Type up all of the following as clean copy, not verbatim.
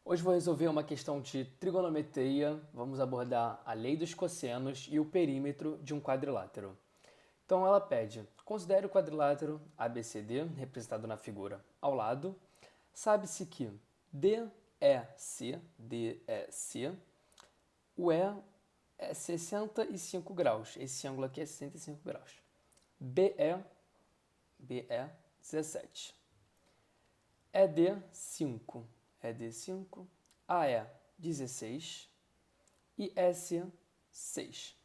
Hoje vou resolver uma questão de trigonometria. Vamos abordar a lei dos cossenos e o perímetro de um quadrilátero. Então ela pede: considere o quadrilátero ABCD, representado na figura ao lado. Sabe-se que D é C, o E é 65 graus. Esse ângulo aqui é 65 graus. BE 17. ED5, AE 16 e SE 6.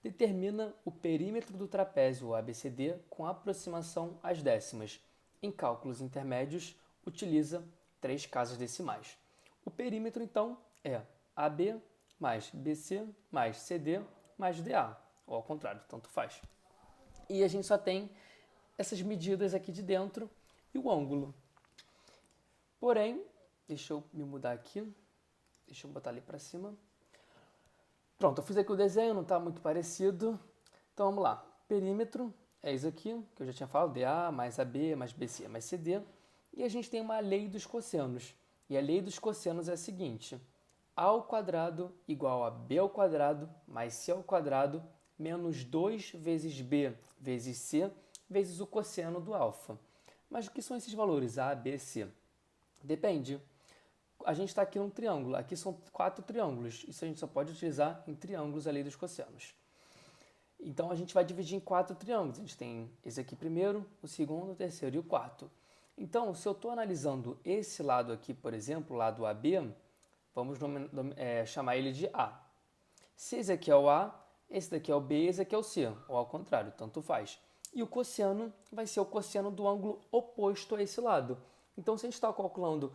Determina o perímetro do trapézio ABCD com aproximação às décimas. Em cálculos intermédios, utiliza 3 casas decimais. O perímetro, então, é AB mais BC mais CD mais DA, ou ao contrário, tanto faz. E a gente só tem essas medidas aqui de dentro e o ângulo. Porém, deixa eu me mudar aqui, deixa eu botar ali para cima. Pronto, eu fiz aqui o desenho, não está muito parecido. Então vamos lá. Perímetro é isso aqui, que eu já tinha falado, DA mais AB mais BC mais CD. E a gente tem uma lei dos cossenos. E a lei dos cossenos é a seguinte: A ao quadrado igual a B ao quadrado mais C ao quadrado menos 2 vezes B vezes C vezes o cosseno do alfa. Mas o que são esses valores A, B, C? Depende. A gente está aqui num triângulo. Aqui são 4 triângulos. Isso a gente só pode utilizar em triângulos a lei dos cossenos. Então a gente vai dividir em 4 triângulos. A gente tem esse aqui primeiro, o segundo, o terceiro e o quarto. Então, se eu estou analisando esse lado aqui, por exemplo, o lado AB, vamos chamar ele de A. Se esse aqui é o A, esse daqui é o B, esse aqui é o C, ou ao contrário, tanto faz. E o cosseno vai ser o cosseno do ângulo oposto a esse lado. Então, se a gente está calculando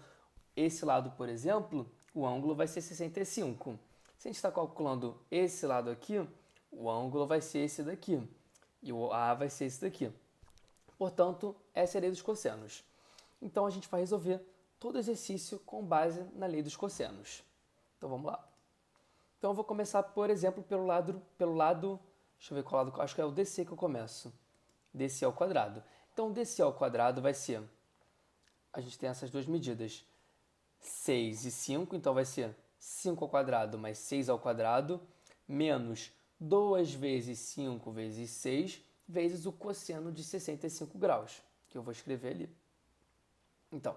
esse lado, por exemplo, o ângulo vai ser 65. Se a gente está calculando esse lado aqui, o ângulo vai ser esse daqui. E o A vai ser esse daqui. Portanto, essa é a lei dos cossenos. Então, a gente vai resolver todo exercício com base na lei dos cossenos. Então, vamos lá. Então, eu vou começar, por exemplo, pelo lado, deixa eu ver qual lado, acho que é o DC que eu começo. DC ao quadrado. Então, DC ao quadrado vai ser, a gente tem essas duas medidas, 6 e 5, então vai ser 5 ao quadrado mais 6 ao quadrado, menos 2 vezes 5 vezes 6, vezes o cosseno de 65 graus, que eu vou escrever ali. Então,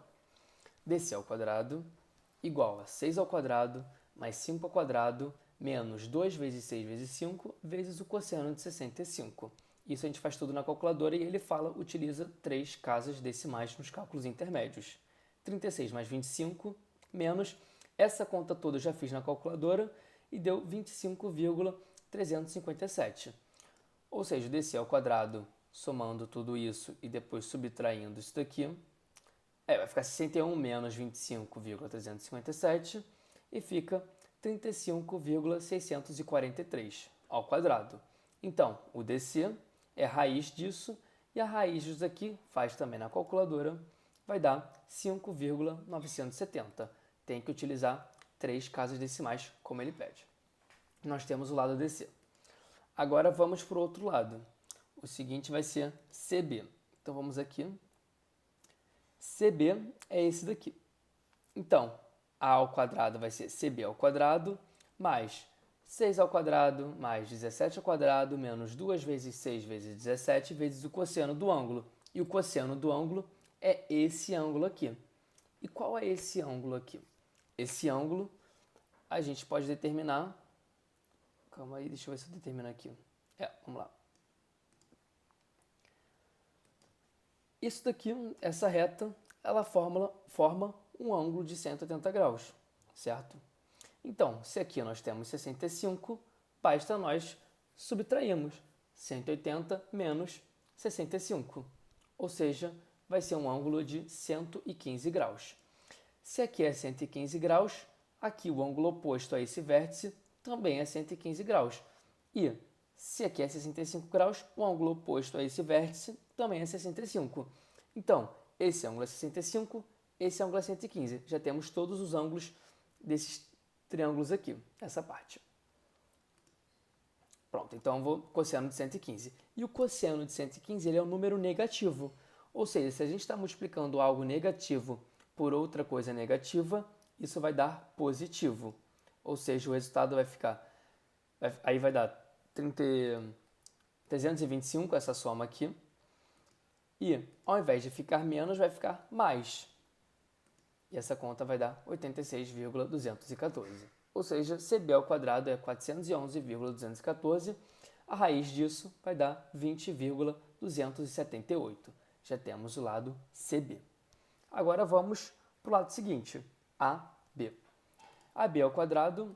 DC ao quadrado igual a 6 ao quadrado mais 5 ao quadrado menos 2 vezes 6 vezes 5 vezes o cosseno de 65. Isso a gente faz tudo na calculadora e ele utiliza 3 casas decimais nos cálculos intermédios. 36 mais 25 menos, essa conta toda eu já fiz na calculadora e deu 25,357. Ou seja, DC ao quadrado, somando tudo isso e depois subtraindo isso daqui, vai ficar 61 menos 25,357 e fica 35,643 ao quadrado. Então, o DC é a raiz disso e a raiz disso aqui, faz também na calculadora, vai dar 5,970. Tem que utilizar 3 casas decimais, como ele pede. Nós temos o lado DC. Agora vamos para o outro lado. O seguinte vai ser CB. Então vamos aqui. CB é esse daqui. Então, A ao quadrado vai ser CB ao quadrado, mais 6 ao quadrado, mais 17 ao quadrado, menos 2 vezes 6 vezes 17, vezes o cosseno do ângulo. E o cosseno do ângulo é esse ângulo aqui. E qual é esse ângulo aqui? Esse ângulo a gente pode determinar... Calma aí, deixa eu ver se eu determino aqui. Vamos lá. Isso daqui, essa reta, ela forma um ângulo de 180 graus, certo? Então, se aqui nós temos 65, basta nós subtrairmos 180 menos 65, ou seja, vai ser um ângulo de 115 graus. Se aqui é 115 graus, aqui o ângulo oposto a esse vértice também é 115 graus. E se aqui é 65 graus, o ângulo oposto a esse vértice também é 65. Então, esse ângulo é 65, esse ângulo é 115. Já temos todos os ângulos desses triângulos aqui, essa parte. Pronto, então eu vou cosseno de 115. E o cosseno de 115 ele é um número negativo. Ou seja, se a gente está multiplicando algo negativo por outra coisa negativa, isso vai dar positivo. Ou seja, o resultado vai ficar... Aí vai dar 325, essa soma aqui. E, ao invés de ficar menos, vai ficar mais. E essa conta vai dar 86,214. Ou seja, CB ao quadrado é 411,214. A raiz disso vai dar 20,278. Já temos o lado CB. Agora vamos para o lado seguinte, AB. AB ao quadrado,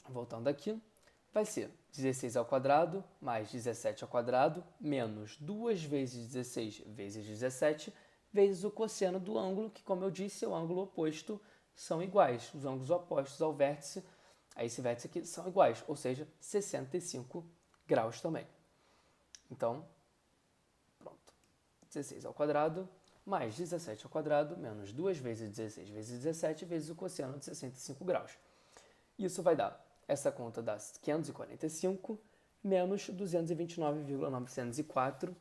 voltando aqui, vai ser 16 ao quadrado mais 17 ao quadrado menos 2 vezes 16 vezes 17 vezes o cosseno do ângulo, que, como eu disse, é o ângulo oposto, são iguais. Os ângulos opostos ao vértice, a esse vértice aqui, são iguais, ou seja, 65 graus também. Então, pronto. 16 ao quadrado mais 17 ao quadrado menos 2 vezes 16 vezes 17 vezes o cosseno de 65 graus. Isso vai dar, essa conta dá 545 menos 229,904.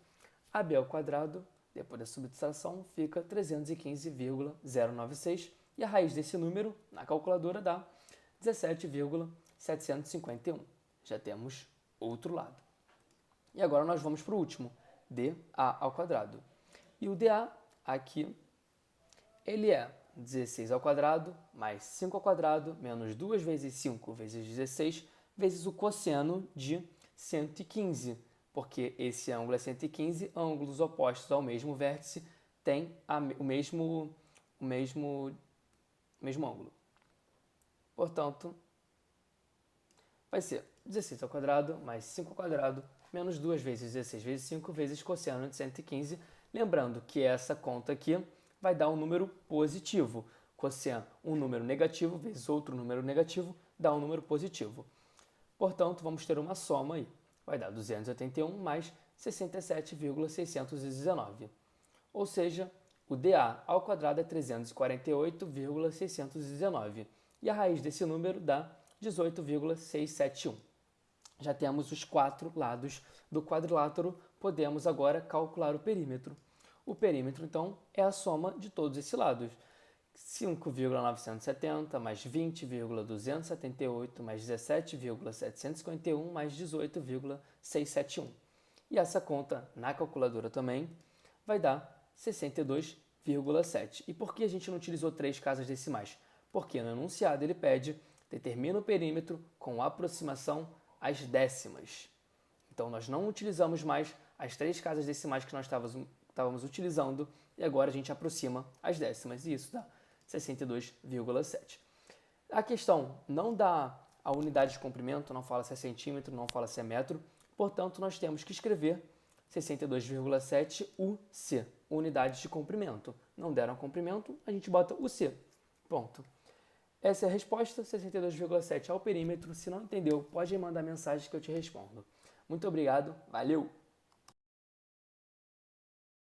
AB ao quadrado, depois da subtração, fica 315,096. E a raiz desse número, na calculadora, dá 17,751. Já temos outro lado. E agora nós vamos para o último, DA ao quadrado. E o DA aqui, ele é 16 ao quadrado mais 5 ao quadrado menos 2 vezes 5 vezes 16 vezes o cosseno de 115. Porque esse ângulo é 115, ângulos opostos ao mesmo vértice têm o mesmo ângulo. Portanto, vai ser 16 ao quadrado mais 5 ao quadrado menos 2 vezes 16 vezes 5 vezes cosseno de 115. Lembrando que essa conta aqui vai dar um número positivo. Cosseno, um número negativo vezes outro número negativo, dá um número positivo. Portanto, vamos ter uma soma aí. Vai dar 281 mais 67,619. Ou seja, o DA ao quadrado é 348,619. E a raiz desse número dá 18,671. Já temos os 4 lados do quadrilátero, podemos agora calcular o perímetro. O perímetro, então, é a soma de todos esses lados. 5,970 mais 20,278 mais 17,751 mais 18,671. E essa conta na calculadora também vai dar 62,7. E por que a gente não utilizou 3 casas decimais? Porque no enunciado ele pede determina o perímetro com aproximação às décimas. Então nós não utilizamos mais as 3 casas decimais que nós estávamos utilizando e agora a gente aproxima as décimas. E isso dá 62,7. A questão não dá a unidade de comprimento, não fala se é centímetro, não fala se é metro, portanto nós temos que escrever 62,7 UC, unidades de comprimento. Não deram comprimento, a gente bota UC. Ponto. Essa é a resposta, 62,7 ao perímetro. Se não entendeu, pode mandar mensagem que eu te respondo. Muito obrigado, valeu!